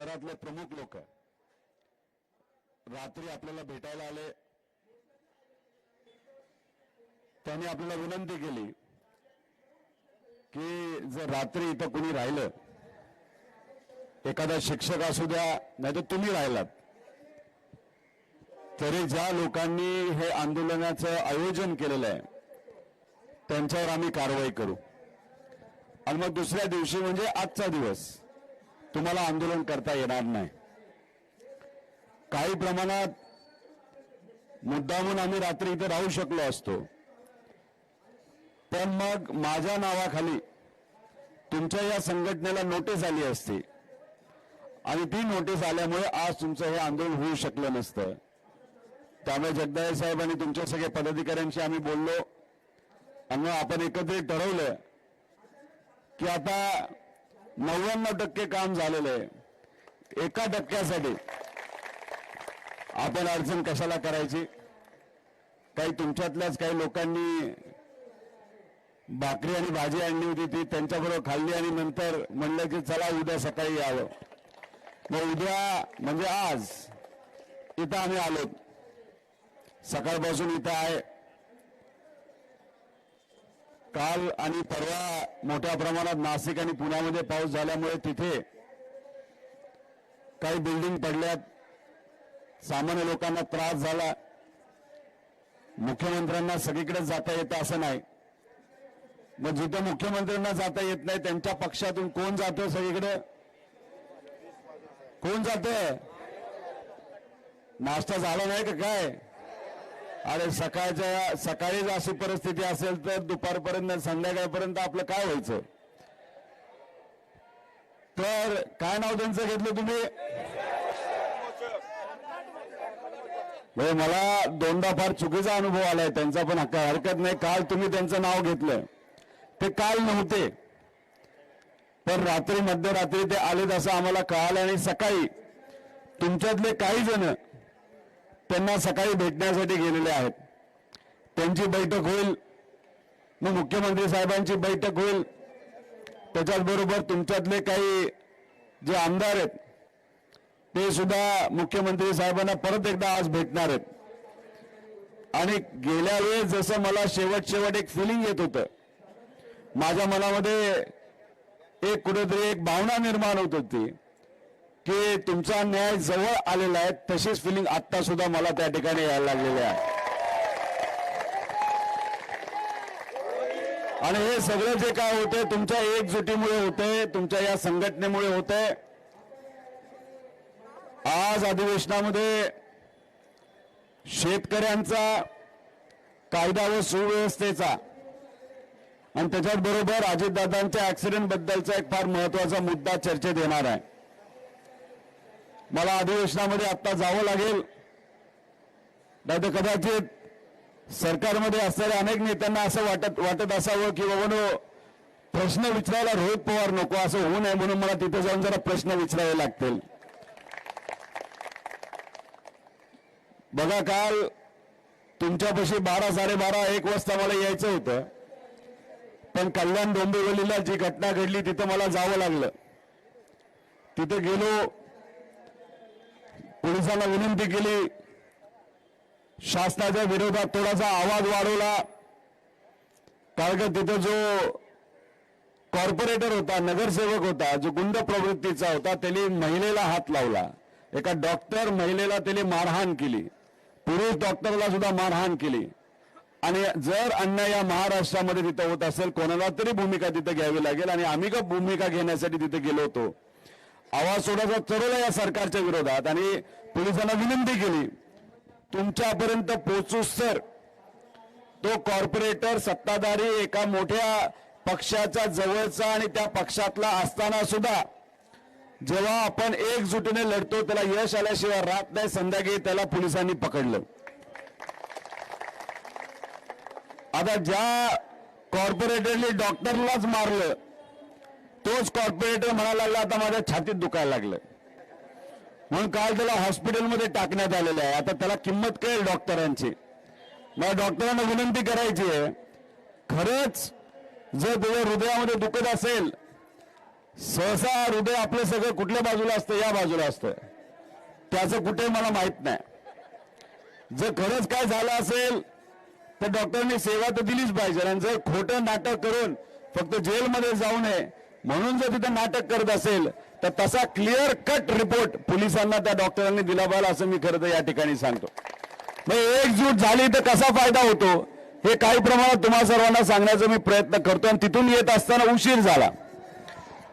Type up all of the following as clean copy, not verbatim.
शहरातले प्रमुख लोक रात्री आपल्याला भेटायला आले. त्यांनी आपल्याला विनंती केली की जर रात्री इथं कुणी राहिलं, एखादा शिक्षक असू द्या नाही तर तुम्ही राहिलात, तरी ज्या लोकांनी हे आंदोलनाचं आयोजन केलेलं आहे त्यांच्यावर आम्ही कारवाई करू. आणि मग दुसऱ्या दिवशी म्हणजे आजचा दिवस तुम्हाला आंदोलन करता येणार नाही. काही प्रमाणात मुद्दामून आम्ही रात्री इथे राहू शकलो असतो, पण मग माझ्या नावाखाली तुमच्या या संघटनेला नोटीस आली असती आणि ती नोटीस आल्यामुळे आज तुमचं हे आंदोलन होऊ शकलं नसतं. त्यामुळे जगदाळे साहेब आणि तुमच्या सगळ्या पदाधिकाऱ्यांशी आम्ही बोललो आणि आपण एकत्रित ठरवलं की आता 99% काम झालेलं आहे, 1% आपण अडचण कशाला करायची. काही तुमच्यातल्याच काही लोकांनी भाकरी आणि भाजी आणली होती, ती त्यांच्याबरोबर खाल्ली आणि नंतर म्हणलं की चला उद्या सकाळी यावं. मग उद्या म्हणजे आज इथं आम्ही आलो, सकाळपासून इथं आहे. काल आणि परवा मोठ्या प्रमाणात नाशिक आणि पुण्यामध्ये पाऊस झाल्यामुळे तिथे काही बिल्डिंग पडल्यात, सामान्य लोकांना त्रास झाला. मुख्यमंत्र्यांना सगळीकडे जाता येतं असं नाही. मग जिथं मुख्यमंत्र्यांना जाता येत नाही त्यांच्या पक्षातून कोण जातं सगळीकडे? कोण जातं? नाश्ता झाला नाही का काय? अरे सकाळीच अशी परिस्थिती असेल तर दुपारपर्यंत संध्याकाळपर्यंत आपलं काय व्हायचं? तर काय नाव त्यांचं घेतलं तुम्ही? मला दोनदा फार चुकीचा अनुभव आलाय त्यांचा, पण हरकत नाही. काल तुम्ही त्यांचं नाव घेतलं, ते काल नव्हते, पण रात्री मध्यरात्री ते आलेत असं आम्हाला कळालं. आणि सकाळी तुमच्यातले काही जण त्यांना सकाळी भेटण्यासाठी गेलेले आहेत. त्यांची बैठक होईल, मग मुख्यमंत्री साहेबांची बैठक होईल, त्याच्याच बरोबर तुमच्यातले काही जे आमदार आहेत ते सुद्धा मुख्यमंत्री साहेबांना परत एकदा आज भेटणार आहेत. आणि गेल्या वेळेस जसं मला शेवट एक फिलिंग येत होतं, माझ्या मनामध्ये एक कुठेतरी एक भावना निर्माण होत होती की तुमचा न्याय जवळ आलेला आहे, तशीच फिलिंग आत्ता सुद्धा मला त्या ठिकाणी यायला लागलेली आहे. आणि हे सगळं जे काय होतंय तुमच्या एकजुटीमुळे होतंय, तुमच्या या संघटनेमुळे होतंय. आज अधिवेशनामध्ये शेतकऱ्यांचा, कायदा व सुव्यवस्थेचा आणि त्याच्याच बरोबर अजितदादांच्या ऍक्सिडेंट बद्दलचा एक फार महत्वाचा मुद्दा चर्चेत येणार आहे. मला अधिवेशनामध्ये आता जावं लागेल, नाहीतर कदाचित सरकारमध्ये असणाऱ्या अनेक नेत्यांना असं वाटत असावं की बाबांनो प्रश्न विचारायला रोहित पवार नको, असं होऊ नये म्हणून मला तिथे जाऊन जरा प्रश्न विचारावे लागतील. बघा, काल तुमच्यापाशी 12, 12:30, 1 वाजता मला यायचं होतं, पण कल्याण डोंबिवलीला जी घटना घडली तिथं मला जावं लागलं. तिथे गेलो, पोलिसांना विनंती केली, शासनाच्या विरोधात थोडासा आवाज वाढवला. कारण तिथं जो कॉर्पोरेटर होता, नगरसेवक होता, जो गुंड प्रवृत्तीचा होता, त्याने महिलेला हात लावला. एका डॉक्टर महिलेला त्याने मारहाण केली, पुरुष डॉक्टरला सुद्धा मारहाण केली. आणि जर अन्याय या महाराष्ट्रामध्ये तिथं होत असेल, कोणाला तरी भूमिका तिथं घ्यावी लागेल. आणि आम्ही का भूमिका घेण्यासाठी तिथे गेलो होतो, आवाज थोडासा चढवला या सरकारच्या विरोधात आणि पोलिसांना विनंती केली, तुमच्यापर्यंत पोहोचूस तर तो कॉर्पोरेटर सत्ताधारी एका मोठ्या पक्षाच्या जवळचा आणि त्या पक्षातला असताना सुद्धा जेव्हा आपण एकजुटीने लढतो त्याला यश आल्याशिवाय राहत नाही. संध्याकाळी त्याला पोलिसांनी पकडलं. आता ज्या कॉर्पोरेटरने डॉक्टरलाच मारलं, तोच कॉर्पोरेटर म्हणायला लागला आता माझ्या छातीत दुखायला लागलं, म्हणून काल त्याला हॉस्पिटलमध्ये टाकण्यात आलेलं आहे. आता त्याला किंमत कळेल डॉक्टरांची. मला डॉक्टरांना विनंती करायची आहे, खरंच जर तुझ्या हृदयामध्ये दुखत असेल, सहसा हृदय आपलं सगळं कुठल्या बाजूला असतं, या बाजूला असतं, त्याचं कुठे मला माहित नाही। जर खरंच काय झालं असेल तर डॉक्टरांनी सेवा तर दिलीच पाहिजे, आणि जर खोटं नाटक करून फक्त जेलमध्ये जाऊ नये म्हणून जर तिथं नाटक करत असेल तर तसा क्लिअर कट रिपोर्ट पोलिसांना त्या डॉक्टरांनी दिला पाहिजे, असं मी खरं तर या ठिकाणी सांगतो। मग एकजूट झाली तर कसा फायदा होतो हे काही प्रमाणात तुम्हा सर्वांना सांगण्याचा मी प्रयत्न करतो। आणि तिथून येत असताना उशीर झाला।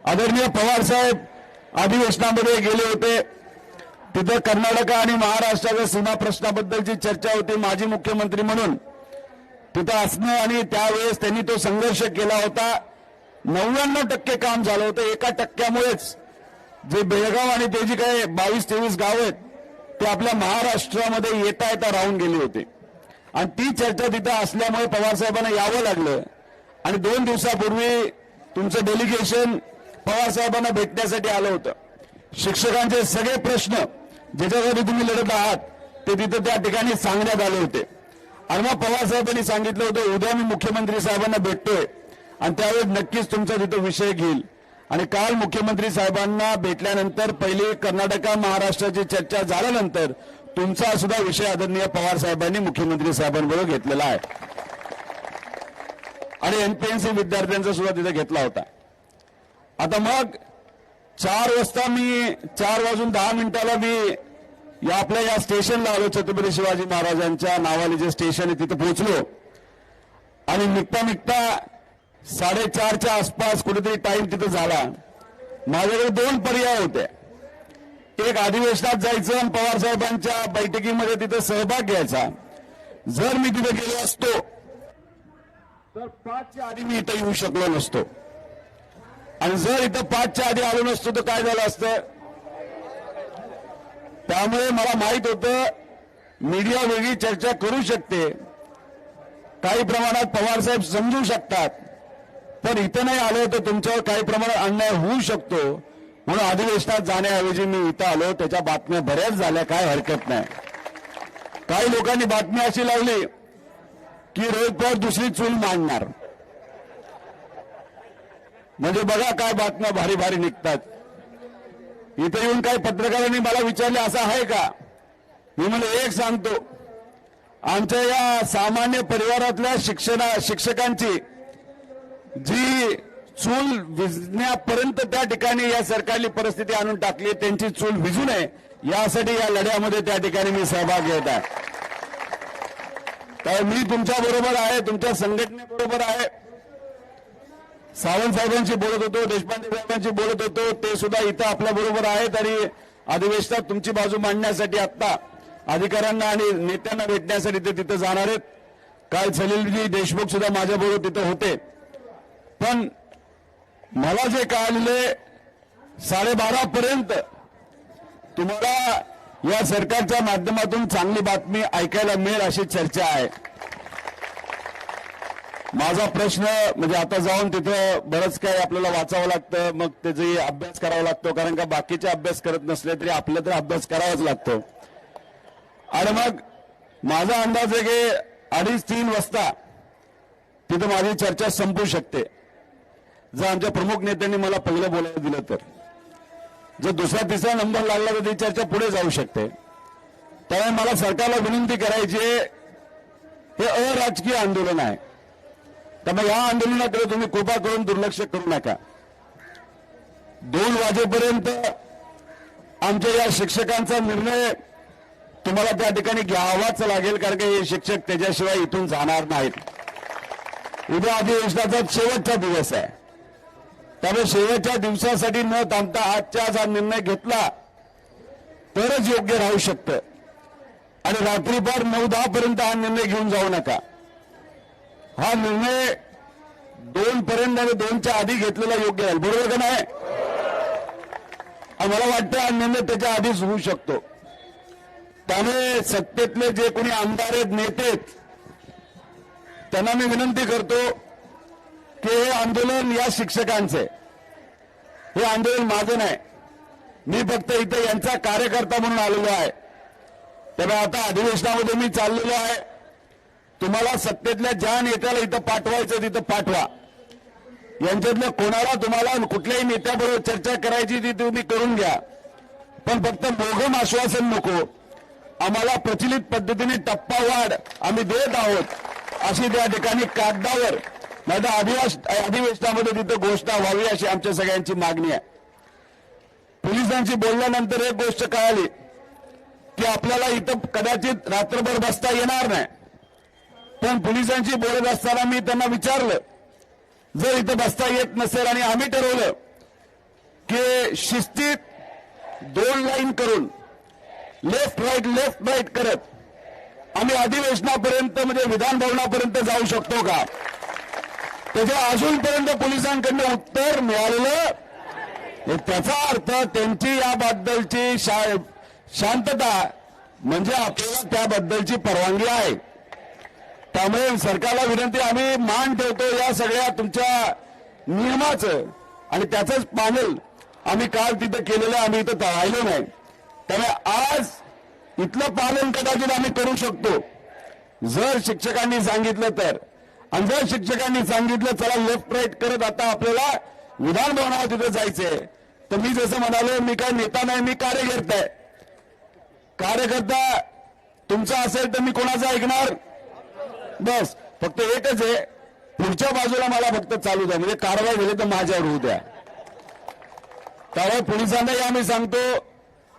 आदरणीय पवार साहेब अधिवेशनामध्ये गेले होते, तिथं कर्नाटक आणि महाराष्ट्राच्या सीमा प्रश्नाबद्दलची चर्चा होती। माजी मुख्यमंत्री म्हणून तिथं असणं आणि त्यावेळेस त्यांनी तो संघर्ष केला होता। 99% काम झालं होतं, 1% जे बेळगाव आणि ते जी काही 22-23 गाव आहेत ते आपल्या महाराष्ट्रामध्ये येता येता राहून गेले होते, आणि ती चर्चा तिथं असल्यामुळे पवार साहेबांना यावं लागलं। आणि 2 दिवसापूर्वी तुमचं डेलिगेशन पवार साहेबांना भेटण्यासाठी आलं होतं। शिक्षकांचे सगळे प्रश्न ज्याच्यासाठी तुम्ही लढत आहात ते तिथं त्या ठिकाणी सांगण्यात आले होते, आणि मग पवार साहेबांनी सांगितलं होतं उद्या मी मुख्यमंत्री साहेबांना भेटतोय आणि त्यावेळेस नक्कीच तुमचा तिथं विषय घेईल। आणि काल मुख्यमंत्री साहेबांना भेटल्यानंतर पहिली कर्नाटक महाराष्ट्राची चर्चा झाल्यानंतर तुमचा सुद्धा विषय आदरणीय पवार साहेबांनी मुख्यमंत्री साहेबांबरोबर घेतलेला आहे, आणि एमपीएससी विद्यार्थ्यांचा सुद्धा तिथे घेतला होता। आता मग 4:10 मी आपल्या या स्टेशनला आलो, छत्रपती शिवाजी महाराजांच्या नावाने जे स्टेशन आहे तिथे पोहोचलो, आणि निघता 4:30च्या आसपास कुठेतरी टाइम तिथे झाला। माझ्याकडे 2 पर्याय होते, एक अधिवेशनात जायचं आणि पवार साहेबांच्या बैठकीमध्ये तिथे सहभाग घ्यायचा। जर मी तिथे गेलो असतो तर 5च्या आधी मी इथं येऊ शकलो नसतो, आणि जर इथं 5च्या आधी आलो नसतो तर काय झालं असतं। त्यामुळे मला माहित होतं मीडिया वेगळी चर्चा करू शकते, काही प्रमाणात पवार साहेब समजू शकतात, पण इथं नाही आलो तर तुमच्यावर काही प्रमाणात अन्याय होऊ शकतो, म्हणून अधिवेशनात जाण्याऐवजी मी इथं आलो। त्याच्या बातम्या बऱ्याच झाल्या, काय हरकत नाही। काही लोकांनी बातमी अशी लावली की रोहित पवार दुसरी चूल मांडणार, म्हणजे बघा काय बातम्या भारी भारी निघतात। इथे येऊन काही पत्रकारांनी मला विचारले असं आहे का, मी म्हणजे एक सांगतो, आमच्या या सामान्य परिवारातल्या शिक्षकांची जी चूल विझण्यापर्यंत त्या ठिकाणी या सरकारली परिस्थिती आणून टाकली, त्यांची चूल विझू नये यासाठी या लढ्यामध्ये त्या ठिकाणी मी सहभाग घेत आहे। तर मी तुमच्या बरोबर आहे, तुमच्या संघटनेबरोबर आहे। सावंत साहेबांशी बोलत होतो, देशपांडे साहेबांशी बोलत होतो, ते सुद्धा इथं आपल्या बरोबर आहेत, आणि अधिवेशनात तुमची बाजू मांडण्यासाठी आता अधिकाऱ्यांना आणि नेत्यांना भेटण्यासाठी ते तिथं जाणार आहेत। काल सलीलजी देशमुख सुद्धा माझ्याबरोबर तिथं होते, पण मला जे कळले 12:30 पर्यंत तुम्हाला या सरकारच्या माध्यमातून चांगली बातमी ऐकायला मिळेल अशी चर्चा आहे। माझा प्रश्न म्हणजे आता जाऊन तिथं बरंच काही आपल्याला वाचावं लागतं, मग त्याचे अभ्यास करावा लागतो, कारण का बाकीचे अभ्यास करत नसले तरी आपला तर अभ्यास करावाच लागतो। आणि मग माझा अंदाज आहे की 2:30-3 वाजता तिथं माझी चर्चा संपू शकते, जर आमच्या प्रमुख नेत्यांनी मला पहिलं बोलायला दिलं तर। जर दुसरा तिसरा नंबर लागला तर ती चर्चा पुढे जाऊ शकते। त्यामुळे मला सरकारला विनंती करायची आहे, हे अराजकीय आंदोलन आहे, त्यामुळे या आंदोलनाकडे तुम्ही कृपा करून दुर्लक्ष करू नका। 2 वाजेपर्यंत आमच्या या शिक्षकांचा निर्णय तुम्हाला त्या ठिकाणी घ्यावाच लागेल, कारण की हे शिक्षक त्याच्याशिवाय इथून जाणार नाहीत। उद्या अधिवेशनाचा शेवटचा दिवस आहे, त्यामुळे शेवटच्या दिवसासाठी न थांबता आजच्या आज हा निर्णय घेतला तरच योग्य राहू शकतं, आणि रात्रीभर 9-10 पर्यंत हा निर्णय घेऊन जाऊ नका। हा निर्णय 2 पर्यंत आणि 2च्या आधी घेतलेला योग्य आहे, बरोबर का नाही। मला वाटतं हा निर्णय त्याच्या आधीच होऊ शकतो। त्यामुळे सत्तेतले जे कोणी आमदार आहेत, नेते आहेत, त्यांना मी विनंती करतो की हे आंदोलन या शिक्षकांचे, हे आंदोलन माझं नाही, मी फक्त इथे यांचा कार्यकर्ता म्हणून आलेलो आहे। त्यामुळे आता अधिवेशनामध्ये मी चाललेलो आहे, तुम्हाला सत्तेतल्या ज्या नेत्याला इथं पाठवायचं तिथं पाठवा, यांच्यातल्या कोणाला तुम्हाला कुठल्याही नेत्याबरोबर चर्चा करायची ती तुम्ही करून घ्या, पण फक्त मोघम आश्वासन नको. आम्हाला प्रचलित पद्धतीने टप्पावाढ आम्ही देत आहोत अशी त्या ठिकाणी कागदावर माझ्या अधिवेशनामध्ये तिथं घोषणा व्हावी अशी आमच्या सगळ्यांची मागणी आहे. पोलिसांशी बोलल्यानंतर एक गोष्ट कळाली की आपल्याला इथं कदाचित रात्रभर बसता येणार नाही, पण पोलिसांशी बोलत असताना मी त्यांना विचारलं, जर इथं बसता येत नसेल आणि आम्ही ठरवलं की शिस्तीत 2 लाईन करून लेफ्ट राईट करत आम्ही अधिवेशनापर्यंत म्हणजे विधान भवनापर्यंत जाऊ शकतो का, त्याच्या अजूनपर्यंत पोलिसांकडनं उत्तर मिळालेलं. त्याचा अर्थ त्यांची याबद्दलची शांतता म्हणजे आपल्याला त्याबद्दलची परवानगी आहे. त्यामुळे सरकारला विनंती, आम्ही मान ठेवतो या सगळ्या तुमच्या नियमाचं आणि त्याचंच पालन आम्ही काल तिथं केलेलं आम्ही इथं राहिलो नाही. त्यामुळे आज इथलं पालन कदाचित आम्ही करू शकतो जर शिक्षकांनी सांगितलं तर. आणि जर शिक्षकांनी सांगितलं चला लेफ्ट राईट करत आता आपल्याला विधान भवनावर तिथं जायचंय, तर मी जसं म्हणालो, मी काय नेता नाही, मी कार्यकर्ता आहे. कार्यकर्ता तुमचा असेल तर मी कोणाचं ऐकणार. बस फक्त एकच आहे, पुढच्या बाजूला मला फक्त चालू द्या, म्हणजे कारवाई झाली तर माझ्यावर होऊ द्या. त्यामुळे पोलिसांनाही आम्ही सांगतो,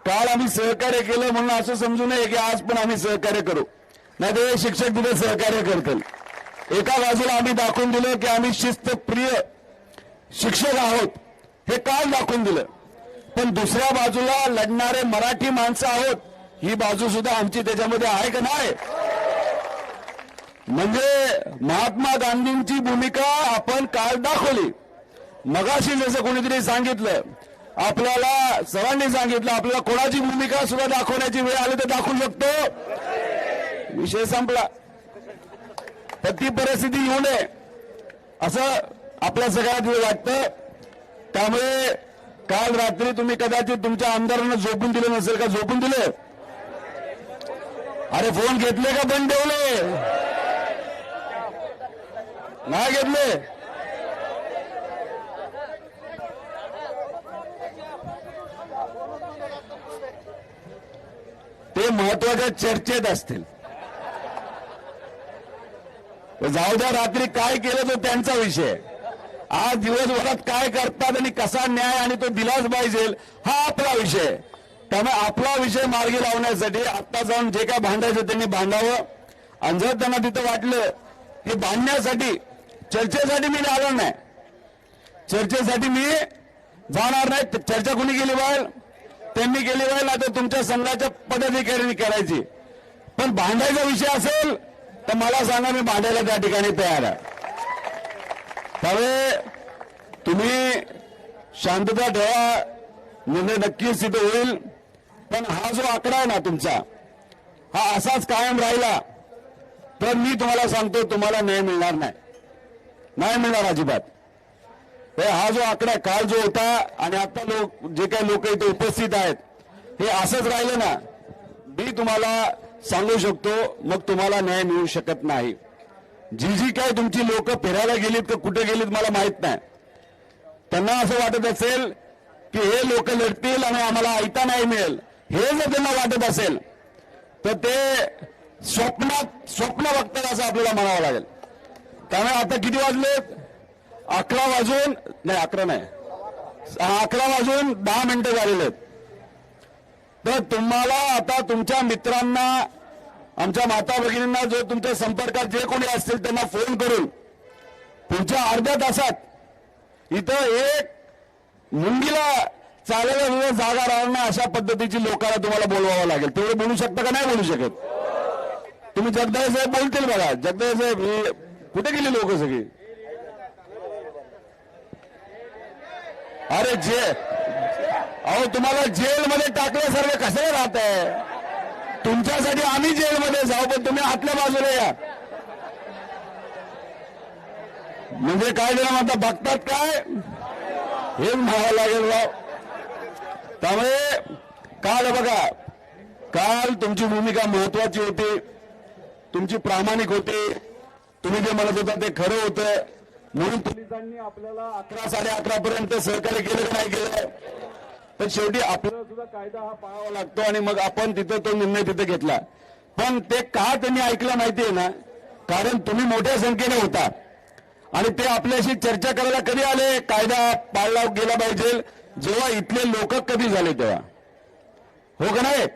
काल आम्ही सहकार्य केलं म्हणून असं समजू नये की आज पण आम्ही सहकार्य करू, नाही तर शिक्षक तिथे सहकार्य करतील. एका बाजूला आम्ही दाखवून दिलं की आम्ही शिस्तप्रिय शिक्षक आहोत, हे काल दाखवून दिलं, पण दुसऱ्या बाजूला लढणारे मराठी माणसं आहोत ही बाजू सुद्धा आमची त्याच्यामध्ये आहे का नाही. म्हणजे महात्मा गांधींची भूमिका आपण काल दाखवली. मगाशी जसं कोणीतरी सांगितलं, आपल्याला सर्वांनी सांगितलं, आपल्याला कोणाची भूमिका सुद्धा दाखवण्याची वेळ आली तर दाखवू शकतो, विषय संपला. तर ती परिस्थिती येऊ नये असं आपल्या सगळ्यात वाटतं. त्यामुळे काल रात्री तुम्ही कदाचित तुमच्या आमदारांना झोपून दिलं नसेल का, झोपून दिलं? अरे फोन घेतले का बंद ठेवले? नाही घेतले. ते महत्वाच्या चर्चेत असतील. जाऊ द्या, रात्री काय केलं तो त्यांचा विषय. आज दिवसभरात काय करतात आणि कसा न्याय आणि तो दिलाच पाहिजे हा आपला विषय. त्यामुळे आपला विषय मार्गी लावण्यासाठी आता जाऊन जे काय भांडायचं त्यांनी भांडावं. आणि जर त्यांना तिथं वाटलं की भांडण्यासाठी चर्चेसाठी मी आलो नाही, चर्चेसाठी मी जाणार नाही. चर्चा कोणी केली पाहिजे? त्यांनी केली पाहिजे, नाही तर तुमच्या संघाच्या पदाधिकाऱ्यांनी करायची. पण भांडायचा विषय असेल तर मला सांगा, मी भांडायला त्या ठिकाणी तयार आहे. त्यामुळे तुम्ही शांतता ठेवा, निर्णय नक्कीच तिथे होईल. पण हा जो आकडा आहे ना तुमचा, हा असाच कायम राहिला तर मी तुम्हाला सांगतो तुम्हाला न्याय मिळणार नाही, नाही मिळणार अजिबात. हा जो आकडा काल जो होता आणि आता जे काही लोक इथे उपस्थित आहेत हे असंच राहिलं ना, मी तुम्हाला सांगू शकतो मग तुम्हाला न्याय मिळू शकत नाही. जी काय तुमची लोक फिरायला गेलीत का कुठे गेलीत मला माहित नाही. त्यांना असं वाटत असेल की हे लोक लढतील आणि आम्हाला ऐता नाही मिळेल, हे जर त्यांना वाटत असेल तर ते स्वप्न बघतात असं आपल्याला म्हणावं लागेल. त्यामुळे आता किती वाजलेत? 11 वाजून 10 मिनिटं झालेले आहेत. तर तुम्हाला आता तुमच्या मित्रांना, आमच्या माता भगिनींना, जो तुमच्या संपर्कात जे कोणी असतील त्यांना फोन करून पुढच्या अर्ध्या तासात इथं एक मुंगीला चालायला सुद्धा जागा राहणार नाही अशा पद्धतीची लोकांना तुम्हाला बोलवावं लागेल. तेवढे बोलू शकता का? नाही बोलू शकत. तुम्ही जगदाळे साहेब बोलतील बघा. जगदाळे साहेब कुठे गेली लोक सगळी? अरे अहो तुम्हाला जेलमध्ये टाकल्यासारखं कसं राहत आहे? तुमच्यासाठी आम्ही जेलमध्ये जाऊ, पण तुम्ही आतल्या बाजूला या. म्हणजे काय जण आता बघतात काय हे म्हणावं लागेल राव. त्यामुळे काल बघा, काल तुमची भूमिका महत्वाची होती, तुमची प्रामाणिक होती. तुम्ही जे म्हणत होता ते खरं होतं. म्हणून पोलिसांनी आपल्याला 11 11:30 पर्यंत सहकार्य केलं की नाही केलं. पण शेवटी आपल्याला सुद्धा कायदा हा पाळावा लागतो आणि मग आपण तिथं तो निर्णय तिथे घेतला. पण ते का त्यांनी ऐकलं माहितीये ना, कारण तुम्ही मोठ्या संख्येने होता आणि ते आपल्याशी चर्चा करायला कधी आले, कायदा पाळला गेला पाहिजे जेव्हा इथले लोक कमी झाले तेव्हा. हो का नाही?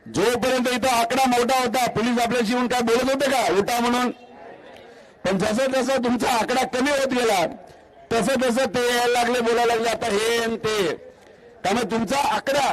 जोपर्यंत इथं आकडा मोठा होता पोलीस आपल्याशी येऊन काय बोलत होते का उठा म्हणून. पण जसं जसं तुमचा आकडा कमी होत गेला तसं तसं ते यायला लागले, बोलायला लागले आता हे आणि ते. त्यामुळे तुमचा आकडा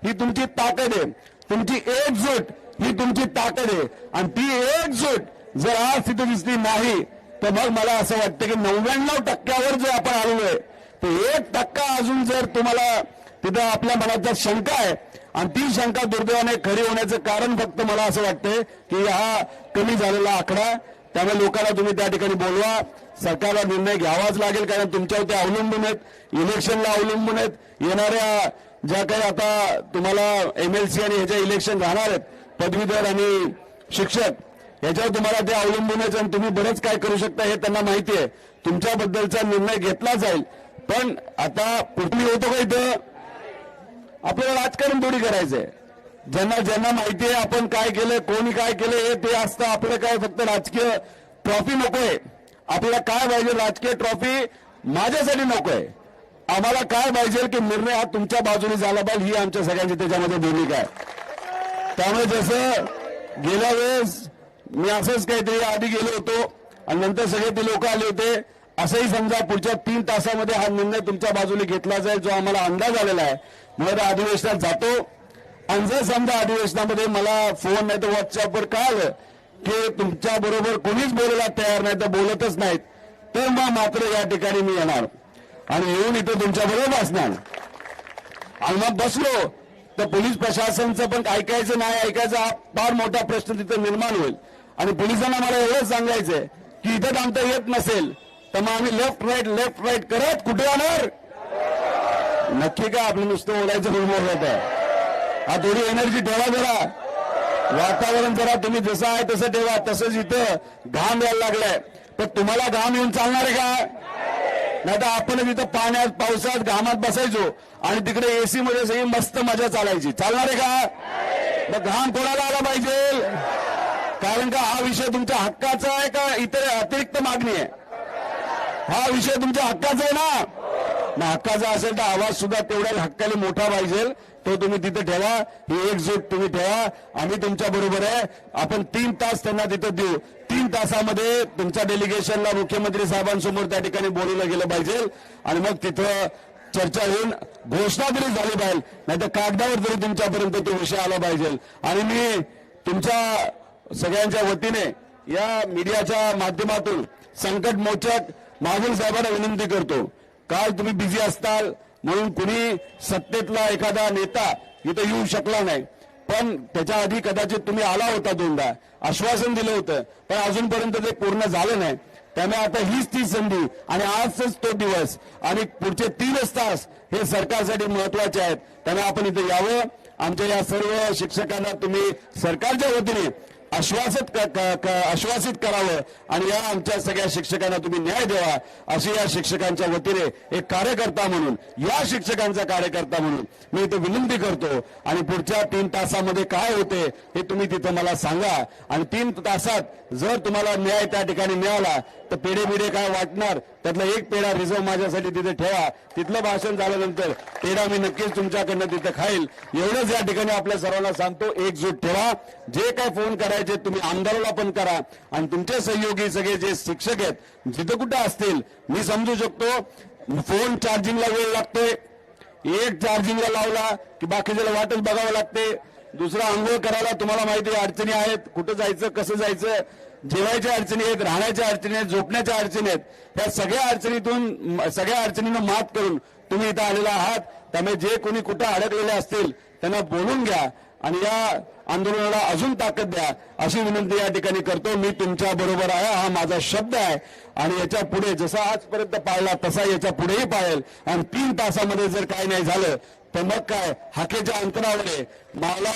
ही तुमची ताकद आहे, तुमची एकजूट ही तुमची ताकद आहे. आणि ती एकजूट जर आज तिथे दिसली नाही तर मग मला असं वाटतं की 99% जे आपण आलोय ते 1% अजून जर तुम्हाला तिथं आपल्या मनात शंका आहे आणि ती शंका दुर्दैवाने खरी होण्याचं कारण फक्त मला असं वाटतंय की हा कमी झालेला आकडा. त्यामुळे लोकांना तुम्ही त्या ठिकाणी बोलवा, सरकारला निर्णय घ्यावाच लागेल कारण तुमच्यावर ते अवलंबून आहेत, इलेक्शनला अवलंबून आहेत. येणाऱ्या ज्या काही आता तुम्हाला MLC आणि ह्याच्या इलेक्शन राहणार आहेत, पदवीधर आणि शिक्षक याच्यावर तुम्हाला ते अवलंबून आहेत आणि तुम्ही बरंच काय करू शकता हे त्यांना माहिती आहे. तुमच्याबद्दलचा निर्णय घेतला जाईल. पण आता कुठली होतो का इथं आपल्याला राजकारण थोडी करायचंय. ज्यांना ज्यांना माहिती आहे आपण काय केलं, कोणी काय केलं हे ते असतं. आपलं काय फक्त राजकीय ट्रॉफी नकोय. आपल्याला काय पाहिजे, राजकीय ट्रॉफी माझ्यासाठी नकोय. आम्हाला काय पाहिजे की निर्णय हा तुमच्या बाजूने झाला पाहिजे, ही आमच्या सगळ्यांची त्याच्यामध्ये भूमिका आहे. त्यामुळे जसं गेल्या वेळेस मी असंच काहीतरी आधी गेलो होतो आणि नंतर सगळे ते लोक आले होते, असंही समजा पुढच्या 3 तासामध्ये हा निर्णय तुमच्या बाजूने घेतला जाईल जो आम्हाला अंदाज आलेला आहे. मग अधिवेशनात जातो आणि जर समजा अधिवेशनामध्ये मला फोन नाही तर व्हॉट्सअपवर कळालं की तुमच्या बरोबर कोणीच बोलायला तयार नाही तर बोलतच नाहीत, तर मग मात्र या ठिकाणी मी येणार आणि येऊन इथं तुमच्या बरोबर बसणार. आणि मग बसलो तर पोलीस प्रशासनचं पण ऐकायचं नाही ऐकायचं हा फार मोठा प्रश्न तिथं निर्माण होईल. आणि पोलिसांना मला एवढंच सांगायचंय की इथं थांबता येत नसेल तर मग आम्ही लेफ्ट राईट करत कुठे जाणार. नक्की का आपलं नुसतं बोलायचं बोलणं होत आहे. हा थोडी एनर्जी ठेवा जरा, वातावरण जरा तुम्ही जसं आहे तसं ठेवा. तसंच इथं घाम यायला लागलाय पण तुम्हाला घाम येऊन चालणार आहे का? नाही तर आपण इथं पाण्यात पावसात घामात बसायचो आणि तिकडे एसी मध्ये सगळी मस्त मजा चालायची. चालणार आहे का? मग घाम कोणाला आला पाहिजे? कारण का हा विषय तुमच्या हक्काचा आहे का इतर अतिरिक्त मागणी आहे? हा विषय तुमच्या हक्काचा आहे ना हक्काचा असेल तर आवाज सुद्धा तेवढ्या हक्काने मोठा पाहिजे. तो तुम्ही तिथे ठेवा, ही एकजूट तुम्ही ठेवा. आम्ही तुमच्या बरोबर आहे. आपण 3 तास त्यांना तिथं देऊ. 3 तासामध्ये तुमच्या डेलिगेशनला मुख्यमंत्री साहेबांसमोर त्या ठिकाणी बोलवलं गेलं पाहिजे आणि मग तिथं चर्चा होऊन घोषणा तरी झाली पाहिजे, नाहीतर कागदावर तरी तुमच्यापर्यंत तो विषय आला पाहिजे. आणि मी तुमच्या सगळ्यांच्या वतीने या मीडियाच्या माध्यमातून संकट मोचक महाजन साहेबांना विनंती करतो. काल तुम्ही बिझी असताल म्हणून कुणी सत्तेतला एखादा नेता इथं येऊ शकला नाही, पण त्याच्या आधी कदाचित तुम्ही आला होता 2दा, आश्वासन दिलं होतं पण अजूनपर्यंत ते पूर्ण झालं नाही. त्यामुळे आता हीच ती संधी आणि आजच तो दिवस आणि पुढचे 3च तास हे सरकारसाठी महत्वाचे आहेत. त्यामुळे आपण इथं यावं. आमच्या या सर्व शिक्षकांना तुम्ही सरकारच्या वतीने आश्वासित करावं आणि या आमच्या सगळ्या शिक्षकांना तुम्ही न्याय द्यावा अशी या शिक्षकांच्या वतीने एक कार्यकर्ता म्हणून, या शिक्षकांचा कार्यकर्ता म्हणून मी इथे विनंती करतो. आणि पुढच्या 3 तासामध्ये काय होते हे तुम्ही तिथं मला सांगा. आणि 3 तासात जर तुम्हाला न्याय त्या ठिकाणी मिळाला तर पेढे काय वाटणार त्यातला एक पेढा रिझर्व माझ्यासाठी तिथे ठेवा. तिथलं भाषण झाल्यानंतर पेढा मी नक्कीच तुमच्याकडनं तिथं खाईल. एवढंच या ठिकाणी आपल्या सर्वांना सांगतो. एकजूट ठेवा. जे काय फोन करायचे तुम्ही आमदाराला पण करा आणि तुमचे सहयोगी सगळे जे शिक्षक आहेत जिथं कुठं असतील, मी समजू शकतो फोन चार्जिंगला वेळ लागतोय, एक चार्जिंगला लावला की बाकीच्याला वाटच बघावं लागते. दुसरा आंघोळ करायला तुम्हाला माहिती आहे अडचणी आहेत, कुठं जायचं कसं जायचं, जेवायच्या अडचणी आहेत, राहण्याच्या अडचणी आहेत, झोपण्याच्या अडचणी आहेत. ह्या सगळ्या अडचणींना मात करून तुम्ही इथं आलेला आहात. त्यामुळे जे कोणी कुठं अडकलेले असतील त्यांना बोलून घ्या आणि या आंदोलनाला अजून ताकद द्या अशी विनंती या ठिकाणी करतो. मी तुमच्या बरोबर आहे, हा माझा शब्द आहे आणि याच्या पुढे जसा आजपर्यंत पाळला तसा याच्या पुढेही पाळेल. आणि 3 तासामध्ये जर काही नाही झालं तर मग काय हाकेच्या अंतरावर मला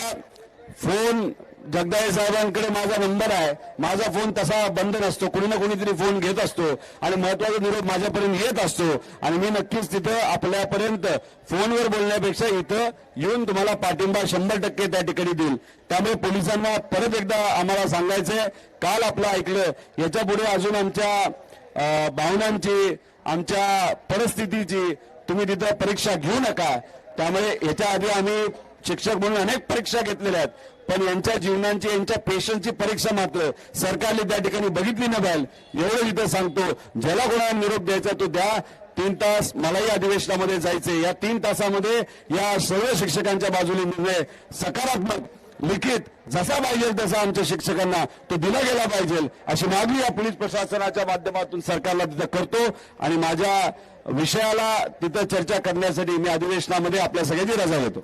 फोन जगदाळे साहेबांकडे माझा नंबर आहे, माझा फोन तसा बंद नसतो, कुणी ना कुणीतरी फोन घेत असतो आणि महत्वाचा निरोप माझ्यापर्यंत येत असतो आणि मी नक्कीच तिथं आपल्यापर्यंत फोनवर बोलण्यापेक्षा इथं येऊन तुम्हाला पाठिंबा 100% त्या ठिकाणी देईल. त्यामुळे पोलिसांना परत एकदा आम्हाला सांगायचंय, काल आपलं ऐकलं, याच्या पुढे अजून आमच्या भावनांची, आमच्या परिस्थितीची तुम्ही तिथं परीक्षा घेऊ नका. त्यामुळे याच्या आधी आम्ही शिक्षक म्हणून अनेक परीक्षा घेतलेल्या आहेत, पण यांच्या जीवनांची, यांच्या पेशन्सची परीक्षा मात्र सरकारने त्या ठिकाणी बघितली न पाहिजे. एवढं इथं सांगतो, ज्याला कोणाला निरोप द्यायचा तो द्या. 3 तास मलाही अधिवेशनामध्ये जायचे. या 3 तासामध्ये या सर्व शिक्षकांच्या बाजूने निर्णय सकारात्मक लिखित जसा पाहिजे तसा आमच्या शिक्षकांना तो दिला गेला पाहिजे, अशी मागणी या पोलीस प्रशासनाच्या माध्यमातून सरकारला तिथं करतो. आणि माझ्या विषयाला तिथं चर्चा करण्यासाठी मी अधिवेशनामध्ये आपल्या सगळ्यांची रजा घेतो.